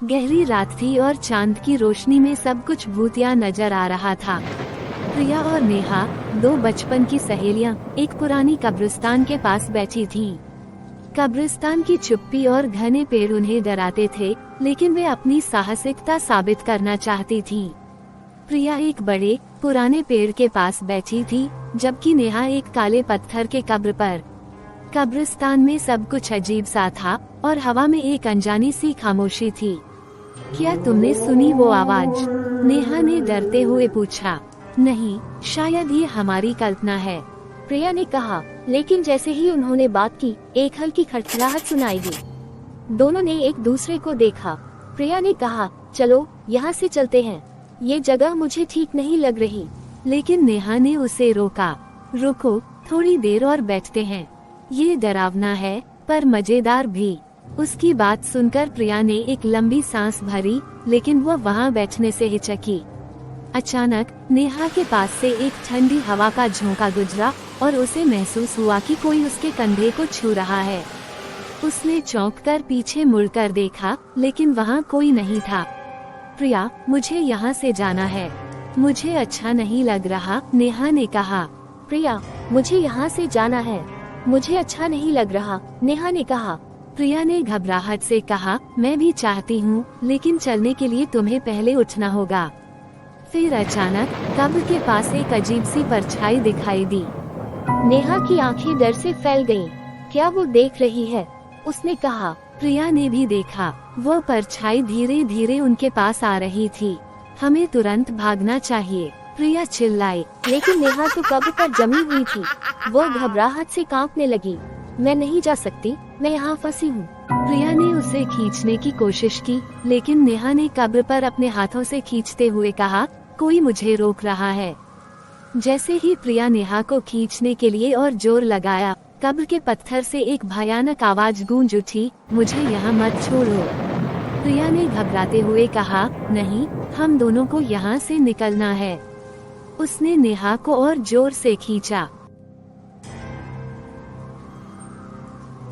गहरी रात थी और चांद की रोशनी में सब कुछ भूतिया नजर आ रहा था। प्रिया और नेहा, दो बचपन की सहेलियां, एक पुरानी कब्रिस्तान के पास बैठी थीं। कब्रिस्तान की चुप्पी और घने पेड़ उन्हें डराते थे, लेकिन वे अपनी साहसिकता साबित करना चाहती थीं। प्रिया एक बड़े पुराने पेड़ के पास बैठी थी, जबकि नेहा एक काले पत्थर के कब्र पर। कब्रिस्तान में सब कुछ अजीब सा था और हवा में एक अनजानी सी खामोशी थी। क्या तुमने सुनी वो आवाज? नेहा ने डरते हुए पूछा। नहीं, शायद ये हमारी कल्पना है, प्रिया ने कहा, लेकिन जैसे ही उन्होंने बात की, एक हल्की खटखटाहट सुनाई दी। दोनों ने एक दूसरे को देखा। प्रिया ने कहा, चलो यहाँ से चलते हैं, ये जगह मुझे ठीक नहीं लग रही। लेकिन नेहा ने उसे रोका। रुको, थोड़ी देर और बैठते हैं। ये डरावना है पर मजेदार भी। उसकी बात सुनकर प्रिया ने एक लंबी सांस भरी, लेकिन वह वहाँ बैठने से हिचकी। अचानक नेहा के पास से एक ठंडी हवा का झोंका गुजरा और उसे महसूस हुआ कि कोई उसके कंधे को छू रहा है। उसने चौंककर पीछे मुड़कर देखा, लेकिन वहाँ कोई नहीं था। प्रिया, मुझे यहाँ से जाना है, मुझे अच्छा नहीं लग रहा, नेहा ने कहा। प्रिया, मुझे यहाँ से जाना है, मुझे अच्छा नहीं लग रहा, नेहा ने कहा। प्रिया ने घबराहट से कहा, मैं भी चाहती हूँ, लेकिन चलने के लिए तुम्हें पहले उठना होगा। फिर अचानक कब्र के पास एक अजीब सी परछाई दिखाई दी। नेहा की आंखें डर से फैल गईं। क्या वो देख रही है? उसने कहा। प्रिया ने भी देखा, वो परछाई धीरे धीरे उनके पास आ रही थी। हमें तुरंत भागना चाहिए, प्रिया चिल्लाई। लेकिन नेहा तो कब्र पर जमी हुई थी। वो घबराहट से कांपने लगी। मैं नहीं जा सकती, मैं यहाँ फंसी हूँ। प्रिया ने उसे खींचने की कोशिश की, लेकिन नेहा ने कब्र पर अपने हाथों से खींचते हुए कहा, कोई मुझे रोक रहा है। जैसे ही प्रिया नेहा को खींचने के लिए और जोर लगाया, कब्र के पत्थर से एक भयानक आवाज गूंज उठी, मुझे यहाँ मत छोड़ो। प्रिया ने घबराते हुए कहा, नहीं, हम दोनों को यहाँ से निकलना है। उसने नेहा को और जोर से खींचा।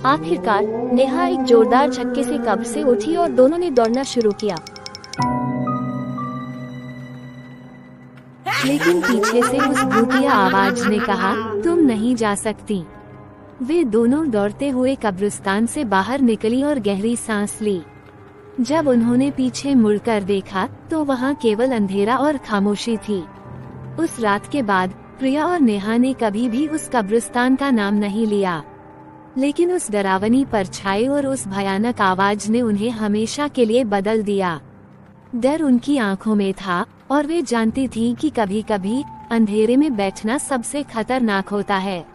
आखिरकार नेहा एक जोरदार झटके से कब्र से उठी और दोनों ने दौड़ना शुरू किया। लेकिन पीछे से उस भूतिया आवाज ने कहा, तुम नहीं जा सकती। वे दोनों दौड़ते हुए कब्रिस्तान से बाहर निकली और गहरी सांस ली। जब उन्होंने पीछे मुड़कर देखा, तो वहाँ केवल अंधेरा और खामोशी थी। उस रात के बाद प्रिया और नेहा ने कभी भी उस कब्रिस्तान का नाम नहीं लिया, लेकिन उस डरावनी परछाई और उस भयानक आवाज ने उन्हें हमेशा के लिए बदल दिया। डर उनकी आंखों में था और वे जानती थीं कि कभी-कभी अंधेरे में बैठना सबसे खतरनाक होता है।